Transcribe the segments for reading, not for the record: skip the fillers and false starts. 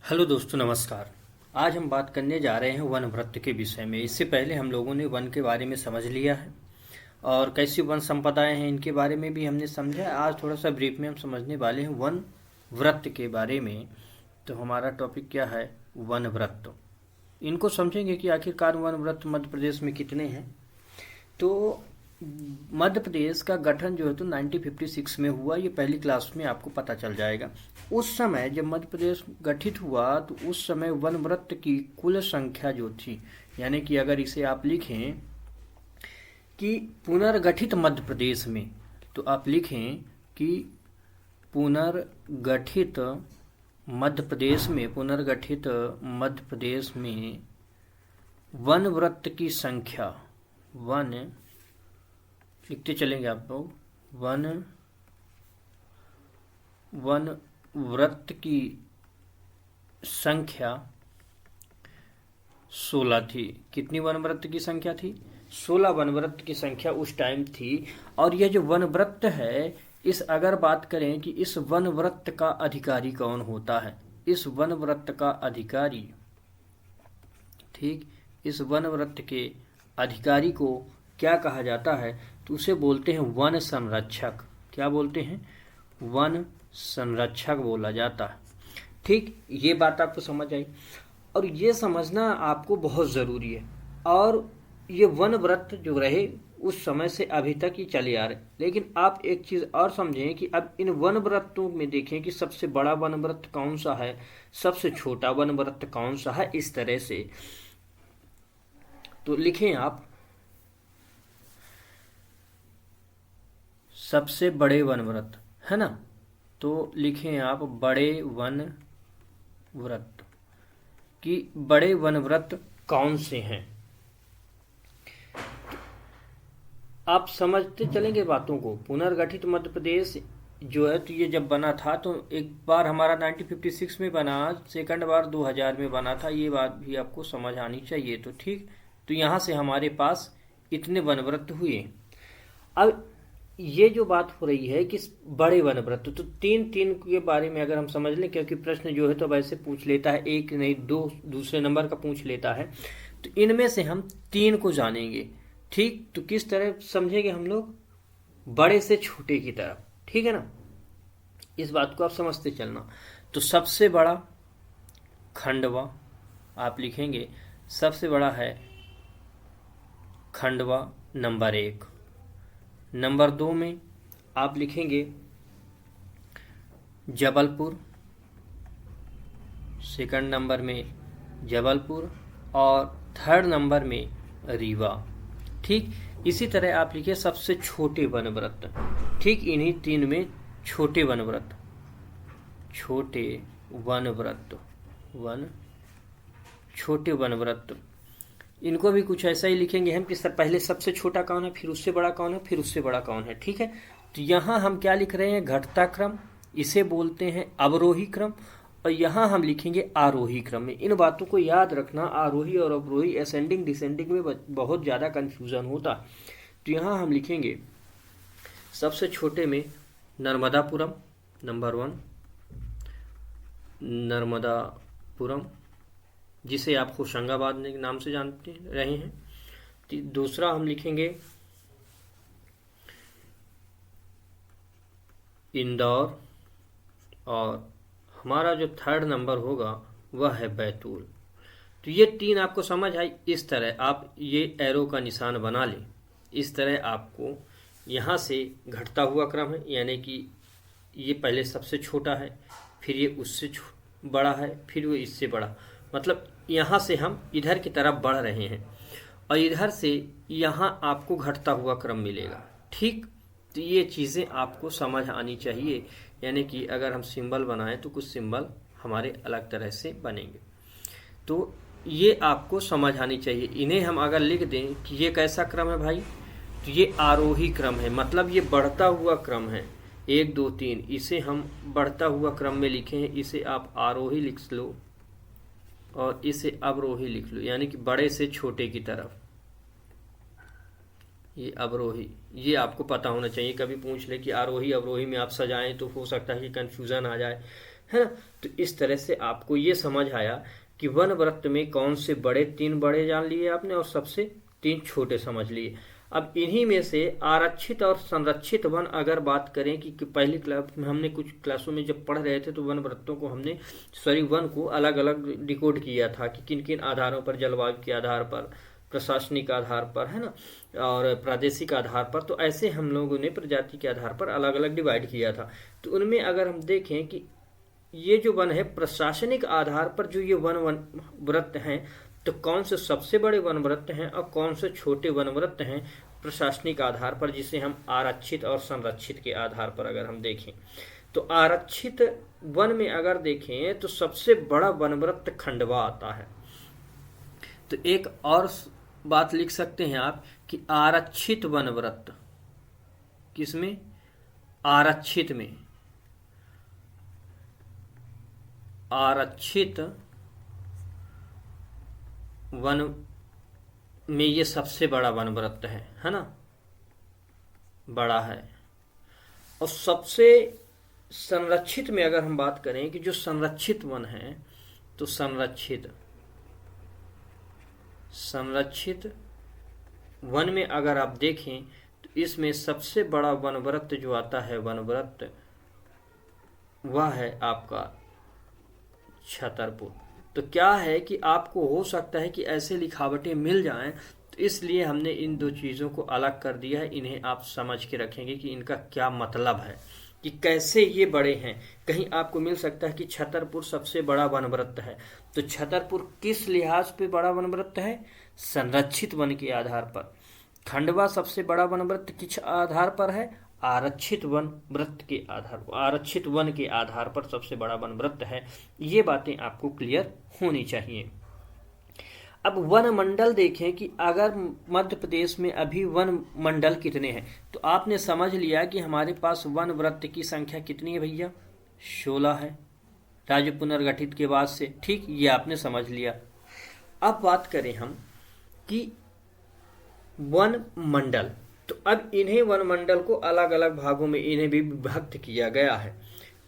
Hello दोस्तों, नमस्कार। आज हम बात करने जा रहे हैं वन व्रत के विषय में। इससे पहले हम लोगों ने वन के बारे में समझ लिया है और कैसी वन संपदाएं हैं इनके बारे में भी हमने समझा। आज थोड़ा सा ब्रीफ में हम समझने वाले हैं वन व्रत के बारे में। तो हमारा टॉपिक क्या है? वन व्रत। इनको समझेंगे कि आखिरकार वन व्रत मध्य प्रदेश में कितने हैं। तो मध्य प्रदेश का गठन जो है तो 1956 में हुआ। ये पहली क्लास में आपको पता चल जाएगा। उस समय जब मध्य प्रदेश गठित हुआ तो उस समय वन व्रत की कुल संख्या जो थी, यानी कि अगर इसे आप लिखें कि पुनर्गठित मध्य प्रदेश में, तो आप लिखें कि पुनर्गठित मध्य प्रदेश में वन व्रत की संख्या, वन लिखते चलेंगे आप लोग, वन व्रत की संख्या 16 थी। कितनी वन व्रत की संख्या थी? 16 वन व्रत की संख्या उस टाइम थी। और यह जो वन व्रत है, इस अगर बात करें कि इस वन व्रत का अधिकारी कौन होता है, इस वन व्रत का अधिकारी, ठीक, इस वन व्रत के अधिकारी को क्या कहा जाता है? तो उसे बोलते हैं वन संरक्षक। क्या बोलते हैं? वन संरक्षक बोला जाता है। ठीक, ये बात आपको समझ आई। और ये समझना आपको बहुत ज़रूरी है। और ये वन व्रत जो रहे उस समय से अभी तक ही चले आ रहे। लेकिन आप एक चीज़ और समझें कि अब इन वन व्रतों में देखें कि सबसे बड़ा वन व्रत कौन सा है, सबसे छोटा वन व्रत कौन सा है, इस तरह से। तो लिखें आप, सबसे बड़े वन व्रत, है ना? तो लिखें आप बड़े वन व्रत कि बड़े वन व्रत कौन से हैं। आप समझते चलेंगे बातों को। पुनर्गठित मध्य प्रदेश जो है तो ये जब बना था तो एक बार हमारा 1956 में बना, सेकंड बार 2000 में बना था। ये बात भी आपको समझ आनी चाहिए। तो ठीक, तो यहाँ से हमारे पास इतने वन व्रत हुए। अब ये जो बात हो रही है कि बड़े वन व्रत, तो तीन तीन के बारे में अगर हम समझ लें, क्योंकि प्रश्न जो है तो वैसे पूछ लेता है, एक नहीं दो दूसरे नंबर का पूछ लेता है। तो इनमें से हम तीन को जानेंगे। ठीक, तो किस तरह समझेंगे हम लोग? बड़े से छोटे की तरफ। ठीक है ना? इस बात को आप समझते चलना। तो सबसे बड़ा खंडवा, आप लिखेंगे सबसे बड़ा है खंडवा नंबर 1। नंबर 2 में आप लिखेंगे जबलपुर, सेकंड नंबर में जबलपुर, और थर्ड नंबर में रीवा। ठीक, इसी तरह आप लिखिए सबसे छोटे वन व्रत। ठीक, इन्हीं तीन में छोटे वन व्रत, छोटे वन व्रत, छोटे वन व्रत, इनको भी कुछ ऐसा ही लिखेंगे हम कि पहले सबसे छोटा कौन है, फिर उससे बड़ा कौन है, फिर उससे बड़ा कौन है। ठीक है, तो यहाँ हम क्या लिख रहे हैं? घटता क्रम, इसे बोलते हैं अवरोही क्रम। और यहाँ हम लिखेंगे आरोही क्रम में। इन बातों को याद रखना, आरोही और अवरोही, असेंडिंग डिसेंडिंग में बहुत ज़्यादा कन्फ्यूज़न होता। तो यहाँ हम लिखेंगे सबसे छोटे में नर्मदापुरम नंबर 1, नर्मदापुरम, जिसे आप होशंगाबाद के नाम से जानते रहे हैं। दूसरा हम लिखेंगे इंदौर, और हमारा जो थर्ड नंबर होगा वह है बैतूल। तो ये तीन आपको समझ आई। इस तरह आप ये एरो का निशान बना लें। इस तरह आपको यहाँ से घटता हुआ क्रम है, यानी कि ये पहले सबसे छोटा है, फिर ये उससे बड़ा है, फिर वो इससे बड़ा, मतलब यहाँ से हम इधर की तरफ बढ़ रहे हैं और इधर से यहाँ आपको घटता हुआ क्रम मिलेगा। ठीक, तो ये चीज़ें आपको समझ आनी चाहिए। यानी कि अगर हम सिंबल बनाएं तो कुछ सिंबल हमारे अलग तरह से बनेंगे। तो ये आपको समझ आनी चाहिए। इन्हें हम अगर लिख दें कि ये कैसा क्रम है भाई, तो ये आरोही क्रम है, मतलब ये बढ़ता हुआ क्रम है। 1 2 3, इसे हम बढ़ता हुआ क्रम में लिखे हैं। इसे आप आरोही लिख लो और इसे अवरोही लिख लो, यानी कि बड़े से छोटे की तरफ। ये अवरोही, ये आपको पता होना चाहिए। कभी पूछ ले कि आरोही अवरोही में आप सजाएं तो हो सकता है कि कन्फ्यूज़न आ जाए। है ना। तो इस तरह से आपको ये समझ आया कि वन वृत्त में कौन से बड़े, 3 बड़े जान लिए आपने और सबसे 3 छोटे समझ लिए। अब इन्हीं में से आरक्षित और संरक्षित वन अगर बात करें कि पहली क्लास में हमने कुछ क्लासों में जब पढ़ रहे थे तो वन वृत्तों को हमने वन को अलग अलग डिकोड किया था कि किन किन आधारों पर, जलवायु के आधार पर, प्रशासनिक आधार पर, है ना, और प्रादेशिक आधार पर, तो ऐसे हम लोगों ने प्रजाति के आधार पर अलग अलग डिवाइड किया था। तो उनमें अगर हम देखें कि ये जो वन है प्रशासनिक आधार पर जो ये वन वृत्त हैं, तो कौन से सबसे बड़े वन वृत्त हैं और कौन से छोटे वन वृत्त हैं प्रशासनिक आधार पर, जिसे हम आरक्षित और संरक्षित के आधार पर अगर हम देखें। तो आरक्षित वन में अगर देखें तो सबसे बड़ा वन वृत्त खंडवा आता है। तो एक और बात लिख सकते हैं आप कि आरक्षित वन वृत्त, किसमें? आरक्षित में, आरक्षित वन में ये सबसे बड़ा वन वृत्त है ना, बड़ा है। और सबसे संरक्षित में अगर हम बात करें कि जो संरक्षित वन है, तो संरक्षित वन में अगर आप देखें तो इसमें सबसे बड़ा वन वृत्त जो आता है, वन वृत्त, वह है आपका छतरपुर। तो क्या है कि आपको हो सकता है कि ऐसे लिखावटें मिल जाएं, तो इसलिए हमने इन दो चीज़ों को अलग कर दिया है। इन्हें आप समझ के रखेंगे कि इनका क्या मतलब है, कि कैसे ये बड़े हैं। कहीं आपको मिल सकता है कि छतरपुर सबसे बड़ा वन वृत्त है, तो छतरपुर किस लिहाज पे बड़ा वन वृत्त है? संरक्षित वन के आधार पर। खंडवा सबसे बड़ा वन वृत्त किस आधार पर है? आरक्षित वन वृत्त के आधार पर, आरक्षित वन के आधार पर सबसे बड़ा वन वृत्त है। ये बातें आपको क्लियर होनी चाहिए। अब वन मंडल देखें कि अगर मध्य प्रदेश में अभी वन मंडल कितने हैं, तो आपने समझ लिया कि हमारे पास वन वृत्त की संख्या कितनी है भैया? 16 है, राज्य पुनर्गठित के बाद से। ठीक, ये आपने समझ लिया। अब बात करें हम कि वन मंडल, तो अब इन्हें वन मंडल को अलग अलग भागों में इन्हें भी विभक्त किया गया है।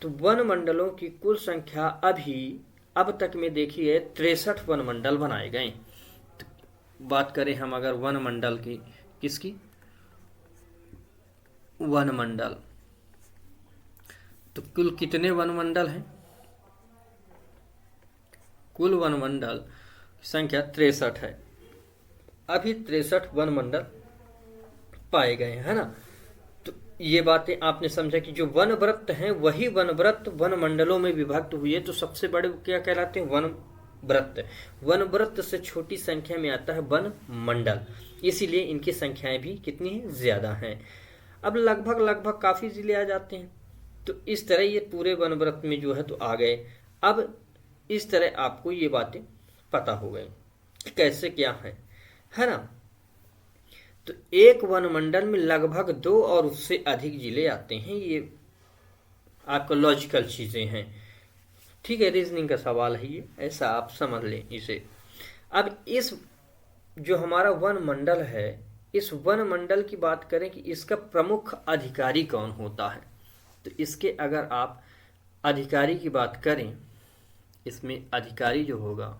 तो वन मंडलों की कुल संख्या अब तक में देखिए 63 वन मंडल बनाए गए। तो बात करें हम अगर वन मंडल की, किसकी? वन मंडल, तो कुल कितने वन मंडल हैं? कुल वन मंडल की संख्या 63 है। अभी 63 वन मंडल पाए गए हैं, है ना। तो ये बातें आपने समझा कि जो वन वृत्त हैं वही वन वृत्त वन मंडलों में विभक्त हुए, तो सबसे बड़े क्या कहलाते हैं? वन वृत्त। वन वृत्त से छोटी संख्या में आता है वन मंडल, इसीलिए इनकी संख्याएं भी कितनी है? ज्यादा हैं। अब लगभग काफी जिले आ जाते हैं। तो इस तरह ये पूरे वन वृत्त में जो है तो आ गए। अब इस तरह आपको ये बातें पता हो गई कि कैसे क्या है ना। तो एक वन मंडल में लगभग 2 और उससे अधिक जिले आते हैं। ये आपको लॉजिकल चीजें हैं, ठीक है, रीजनिंग का सवाल है ये, ऐसा आप समझ लें इसे। अब इस जो हमारा वन मंडल है, इस वन मंडल की बात करें कि इसका प्रमुख अधिकारी कौन होता है, तो इसके अगर आप अधिकारी की बात करें, इसमें अधिकारी जो होगा,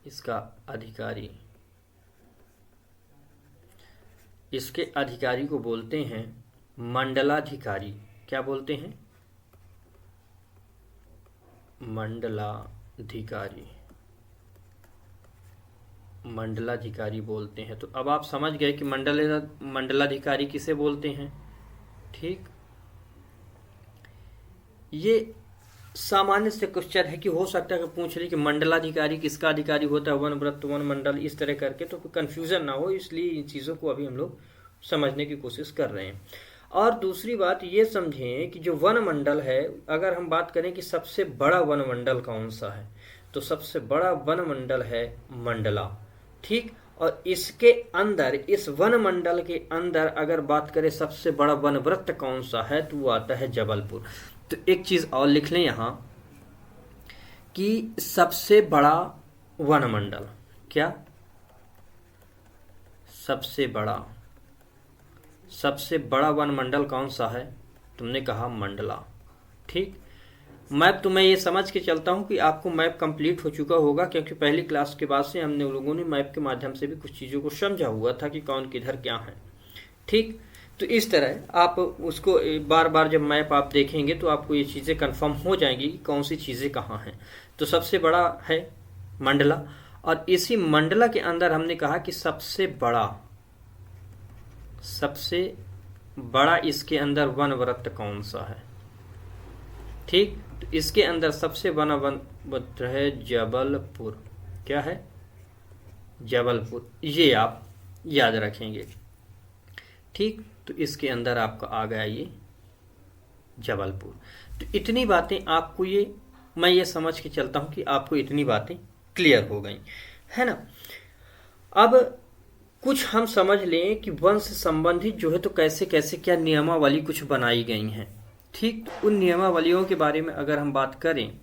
इसका अधिकारी, इसके अधिकारी को बोलते हैं मंडलाधिकारी। क्या बोलते हैं? मंडलाधिकारी, मंडलाधिकारी बोलते हैं। तो अब आप समझ गए कि मंडलाधिकारी किसे बोलते हैं। ठीक, ये सामान्य से क्वेश्चन है कि हो सकता है कि पूछ ले कि मंडलाधिकारी किसका अधिकारी होता है, वन वृत्त, वन मंडल, इस तरह करके, तो कोई कंफ्यूजन ना हो, इसलिए इन चीज़ों को अभी हम लोग समझने की कोशिश कर रहे हैं। और दूसरी बात ये समझें कि जो वन मंडल है, अगर हम बात करें कि सबसे बड़ा वन मंडल कौन सा है, तो सबसे बड़ा वन मंडल है मंडला। ठीक, और इसके अंदर, इस वन मंडल के अंदर अगर बात करें सबसे बड़ा वन वृत्त कौन सा है, तो वो आता है जबलपुर। तो एक चीज और लिख लें यहां कि सबसे बड़ा वन मंडल, क्या? सबसे बड़ा वन मंडल कौन सा है? तुमने कहा मंडला। ठीक, मैप तो मैं ये समझ के चलता हूँ कि आपको मैप कंप्लीट हो चुका होगा, क्योंकि पहली क्लास के बाद से हमने लोगों ने मैप के माध्यम से भी कुछ चीज़ों को समझा हुआ था कि कौन किधर क्या है। ठीक, तो इस तरह आप उसको बार बार जब मैप आप देखेंगे तो आपको ये चीज़ें कंफर्म हो जाएंगी कि कौन सी चीज़ें कहाँ हैं। तो सबसे बड़ा है मंडला, और इसी मंडला के अंदर हमने कहा कि सबसे बड़ा इसके अंदर वनव्रत कौन सा है। ठीक, तो इसके अंदर सबसे बड़ा वनव्रत है जबलपुर। क्या है? जबलपुर। ये आप याद रखेंगे। ठीक, तो इसके अंदर आपका आ गया ये जबलपुर। तो इतनी बातें आपको मैं ये समझ के चलता हूं कि आपको इतनी बातें क्लियर हो गई है ना। अब कुछ हम समझ लें कि वन से संबंधित जो है तो कैसे कैसे क्या नियमावली कुछ बनाई गई हैं। ठीक, तो उन नियमावलियों के बारे में अगर हम बात करें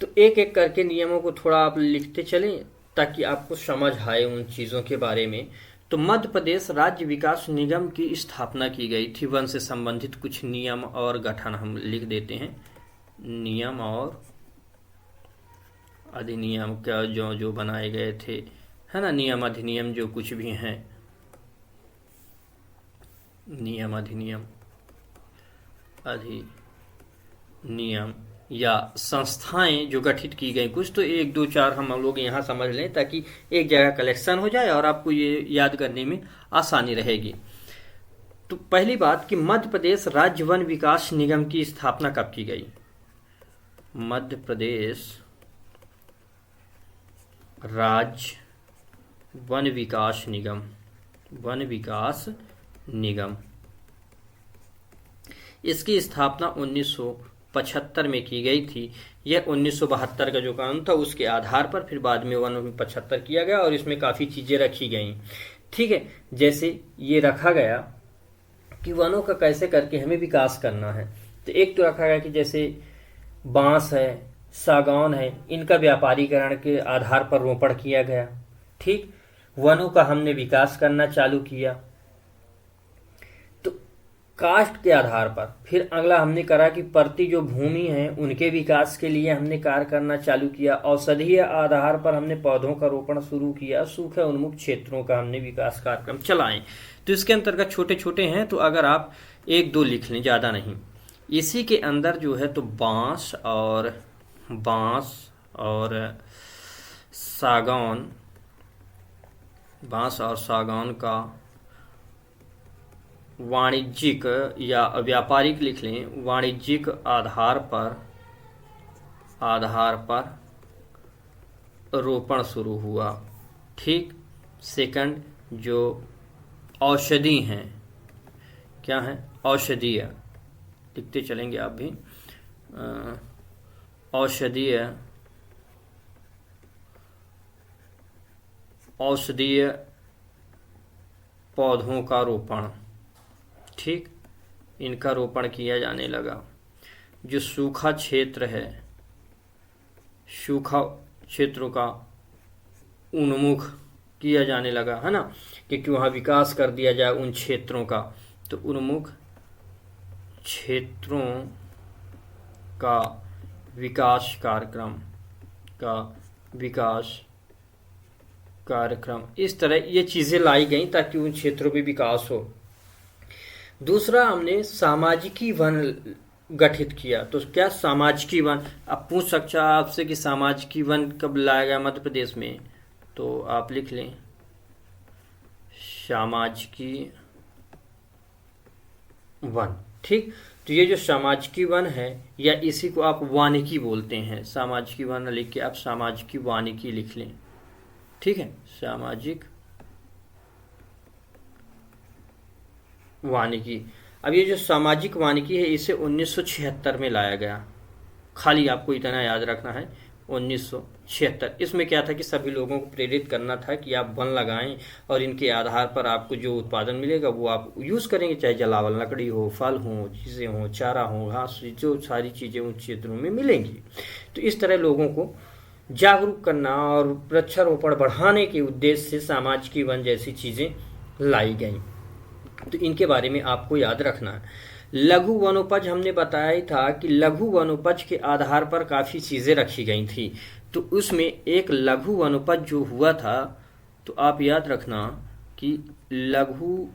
तो एक एक करके नियमों को थोड़ा आप लिखते चलें ताकि आपको समझ आए उन चीज़ों के बारे में। तो मध्य प्रदेश राज्य विकास निगम की स्थापना की गई थी। वन से संबंधित कुछ नियम और गठन हम लिख देते हैं। नियम और अधिनियम का जो बनाए गए थे, है ना, नियम अधिनियम जो कुछ भी हैं, नियम अधिनियम अधिनियम या संस्थाएं जो गठित की गई कुछ, तो 1 2 4 हम लोग यहाँ समझ लें ताकि एक जगह कलेक्शन हो जाए और आपको ये याद करने में आसानी रहेगी। तो पहली बात कि मध्य प्रदेश राज्य वन विकास निगम की स्थापना कब की गई? मध्य प्रदेश राज्य वन विकास निगम, इसकी स्थापना 1975 में की गई थी। यह 1972 का जो कानून था उसके आधार पर फिर बाद में 1975 किया गया और इसमें काफ़ी चीज़ें रखी गई। ठीक है, जैसे ये रखा गया कि वनों का कैसे करके हमें विकास करना है। तो एक तो रखा गया कि जैसे बांस है, सागौन है, इनका व्यापारीकरण के आधार पर रोपण किया गया। ठीक, वनों का हमने विकास करना चालू किया। तो कास्ट के आधार पर फिर अगला हमने करा कि प्रति जो भूमि है उनके विकास के लिए हमने कार्य करना चालू किया। औषधीय आधार पर हमने पौधों का रोपण शुरू किया। सूखे उन्मुक्त क्षेत्रों का हमने विकास कार्यक्रम चलाएं। तो इसके अंतर्गत छोटे छोटे हैं, तो अगर आप 1 2 लिख लें, ज़्यादा नहीं। इसी के अंदर जो है तो बांस और सागौन का वाणिज्यिक या व्यापारिक लिख लें, वाणिज्यिक आधार पर रोपण शुरू हुआ। ठीक, सेकंड जो औषधि हैं, क्या है? औषधीय, लिखते चलेंगे आप भी। औषधीय पौधों का रोपण। ठीक, इनका रोपण किया जाने लगा। जो सूखा क्षेत्र है, सूखा क्षेत्रों का उन्मुख किया जाने लगा, है ना, क्योंकि वहाँ विकास कर दिया जाए उन क्षेत्रों का। तो उन्मुख क्षेत्रों का विकास कार्यक्रम, इस तरह ये चीज़ें लाई गई ताकि उन क्षेत्रों में विकास हो। दूसरा, हमने सामाजिकी वन गठित किया। तो क्या सामाजिकी वन? आप पूछ सकता है आपसे कि सामाजिकी वन कब लाया गया मध्य प्रदेश में, तो आप लिख लें सामाजिकी वन। ठीक, तो ये जो सामाजिकी वन है या इसी को आप वानिकी बोलते हैं, सामाजिकी वन लिख के आप सामाजिकी वानिकी लिख लें। ठीक है, सामाजिक वानिकी। अब ये जो सामाजिक वानिकी है इसे 1976 में लाया गया। खाली आपको इतना याद रखना है, 1976। इसमें क्या था कि सभी लोगों को प्रेरित करना था कि आप वन लगाएं और इनके आधार पर आपको जो उत्पादन मिलेगा वो आप यूज़ करेंगे, चाहे जलावल लकड़ी हो, फल हो, चीज़ें हो, चारा हो, घास, जो सारी चीज़ें उन क्षेत्रों में मिलेंगी। तो इस तरह लोगों को जागरूक करना और वृक्षारोपण बढ़ाने के उद्देश्य से सामाजिकी वन जैसी चीज़ें लाई गई। तो इनके बारे में आपको याद रखना है। लघु वनोपज हमने बताया ही था कि लघु वनोपज के आधार पर काफ़ी चीज़ें रखी गई थी। तो उसमें एक लघु वनोपज जो हुआ था, तो आप याद रखना कि लघु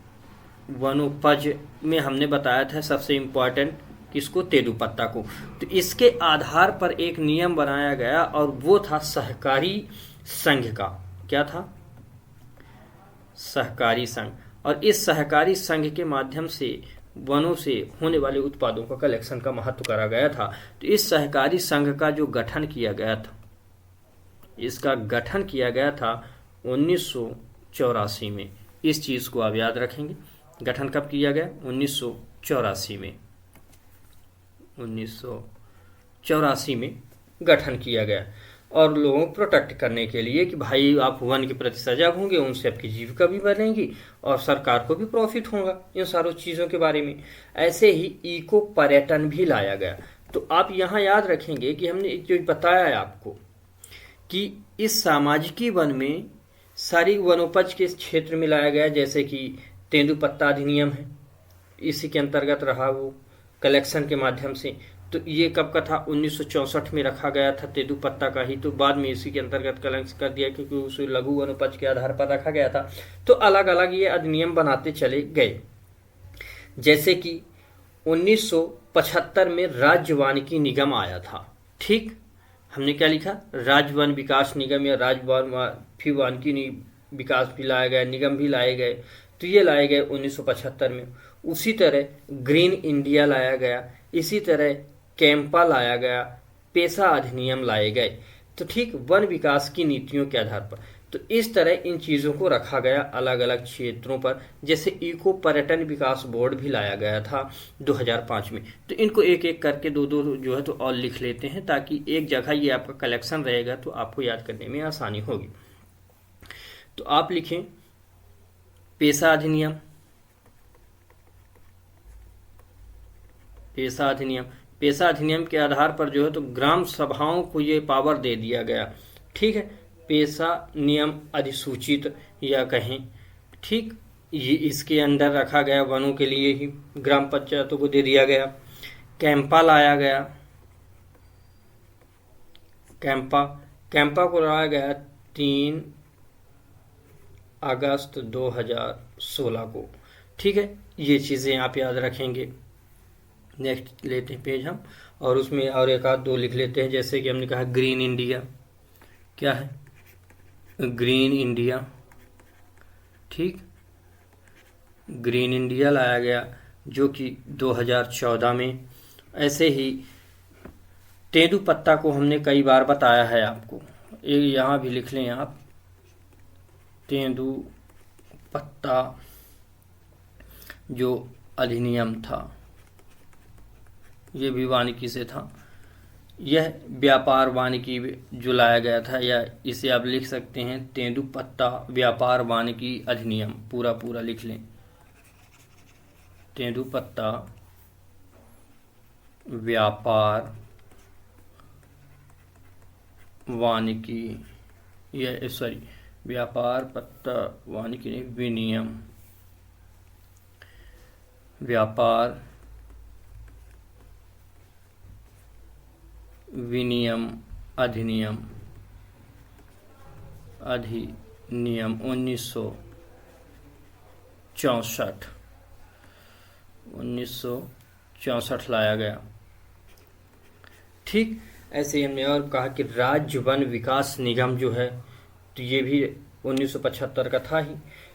वनोपज में हमने बताया था सबसे इम्पोर्टेंट किसको, तेंदुपत्ता को। तो इसके आधार पर एक नियम बनाया गया और वो था सहकारी संघ का। क्या था? सहकारी संघ। और इस सहकारी संघ के माध्यम से वनों से होने वाले उत्पादों का कलेक्शन का महत्व करा गया था। तो इस सहकारी संघ का जो गठन किया गया था, इसका गठन किया गया था 1984 में। इस चीज को आप याद रखेंगे। गठन कब किया गया? 1984 में। 1984 में गठन किया गया और लोगों को प्रोटेक्ट करने के लिए कि भाई आप वन के प्रति सजग होंगे, उनसे आपकी जीविका भी बढ़ेगी और सरकार को भी प्रॉफिट होगा इन सारों चीज़ों के बारे में। ऐसे ही इको पर्यटन भी लाया गया। तो आप यहाँ याद रखेंगे कि हमने जो बताया है आपको कि इस सामाजिकी वन में सारी वनोपज के क्षेत्र में लाया गया, जैसे कि तेंदुपत्ता अधिनियम है, इसी के अंतर्गत रहा वो कलेक्शन के माध्यम से। तो ये कब का था? 1964 में रखा गया था तेंदुपत्ता का ही। तो बाद में इसी के अंतर्गत कलेक्शन कर दिया क्योंकि उस लघु वनोपज के आधार पर रखा गया था। तो अलग अलग ये अधिनियम बनाते चले गए। जैसे कि 1975 में राज्य वानिकी निगम आया था। ठीक, हमने क्या लिखा? राज्य वन विकास निगम या राज्य वानिकी विकास भी लाया गया, निगम भी लाए गए। तो ये लाए गए 1975 में। उसी तरह ग्रीन इंडिया लाया गया, इसी तरह कैंपा लाया गया, पेशा अधिनियम लाए गए। तो ठीक, वन विकास की नीतियों के आधार पर। तो इस तरह इन चीज़ों को रखा गया अलग अलग क्षेत्रों पर। जैसे इको पर्यटन विकास बोर्ड भी लाया गया था 2005 में। तो इनको एक एक करके दो दो जो है तो और लिख लेते हैं, ताकि एक जगह ये आपका कलेक्शन रहेगा तो आपको याद करने में आसानी होगी। तो आप लिखें पेशा अधिनियम। पेशा अधिनियम, पेशा अधिनियम के आधार पर जो है तो ग्राम सभाओं को ये पावर दे दिया गया। ठीक है, पेशा नियम अधिसूचित या कहें, ठीक, ये इसके अंदर रखा गया। वनों के लिए ही ग्राम पंचायतों को दे दिया गया। कैंपा लाया गया। कैंपा को लाया गया 3 अगस्त 2016 को। ठीक है, ये चीज़ें आप याद रखेंगे। नेक्स्ट लेते हैं पेज हम, और उसमें और एक आध दो लिख लेते हैं। जैसे कि हमने कहा ग्रीन इंडिया। क्या है? Green India. ठीक, ग्रीन इंडिया लाया गया जो कि 2014 में। ऐसे ही तेंदुपत्ता को हमने कई बार बताया है आपको, यहाँ भी लिख लें आप, तेंदुपत्ता जो अधिनियम था ये भी वानिकी से था। यह व्यापार वानिकी जो लाया गया था, या इसे आप लिख सकते हैं तेंदुपत्ता व्यापार वानिकी अधिनियम। पूरा पूरा लिख लें, तेंदुपत्ता व्यापार वानिकी, यह सॉरी व्यापार पत्ता वानिकी नहीं, विनियम, व्यापार विनियम अधिनियम 1964 लाया गया। ठीक, ऐसे ही हमने और कहा कि राज्य वन विकास निगम जो है तो ये भी 1975 का था ही।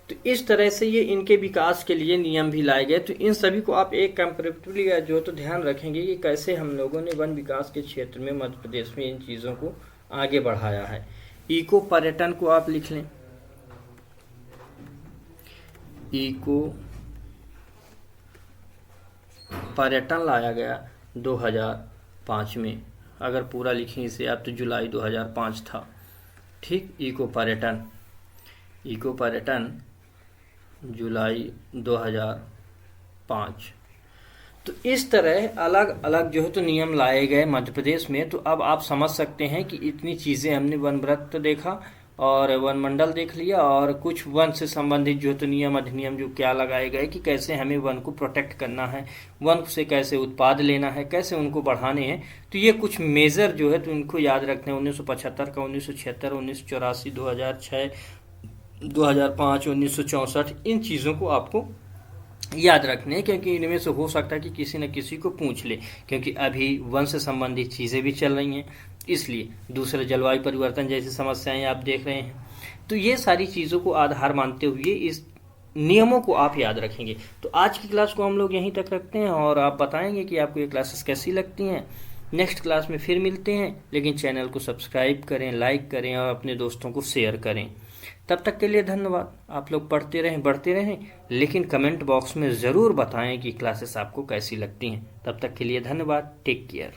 तो इस तरह से ये इनके विकास के लिए नियम भी लाए गए। तो इन सभी को आप एक कंपैरेटिवली जो तो ध्यान रखेंगे कि कैसे हम लोगों ने वन विकास के क्षेत्र में मध्य प्रदेश में इन चीज़ों को आगे बढ़ाया है। इको पर्यटन को आप लिख लें, इको पर्यटन लाया गया 2005 में। अगर पूरा लिखें इसे आप तो जुलाई 2005 था। ठीक, इको पर्यटन जुलाई 2005। तो इस तरह अलग अलग जो है तो नियम लाए गए मध्य प्रदेश में। तो अब आप समझ सकते हैं कि इतनी चीज़ें हमने वन व्रत देखा, और वनमंडल देख लिया, और कुछ वन से संबंधित जो तो नियम अधिनियम जो क्या लगाए गए कि कैसे हमें वन को प्रोटेक्ट करना है, वन से कैसे उत्पाद लेना है, कैसे उनको बढ़ाने हैं। तो ये कुछ मेजर जो है तो इनको याद रखते हैं। 1975 का, 1976, 1984, 2006, 2005, 1964, इन चीज़ों को आपको याद रखने हैं, क्योंकि इनमें से हो सकता है कि किसी न किसी को पूछ ले, क्योंकि अभी वन से संबंधित चीज़ें भी चल रही हैं, इसलिए दूसरे जलवायु परिवर्तन जैसी समस्याएं आप देख रहे हैं। तो ये सारी चीज़ों को आधार मानते हुए इस नियमों को आप याद रखेंगे। तो आज की क्लास को हम लोग यहीं तक रखते हैं, और आप बताएंगे कि आपको ये क्लासेस कैसी लगती हैं। नेक्स्ट क्लास में फिर मिलते हैं, लेकिन चैनल को सब्सक्राइब करें, लाइक करें और अपने दोस्तों को शेयर करें। तब तक के लिए धन्यवाद। आप लोग पढ़ते रहें, बढ़ते रहें, लेकिन कमेंट बॉक्स में ज़रूर बताएं कि क्लासेस आपको कैसी लगती हैं। तब तक के लिए धन्यवाद। Take care.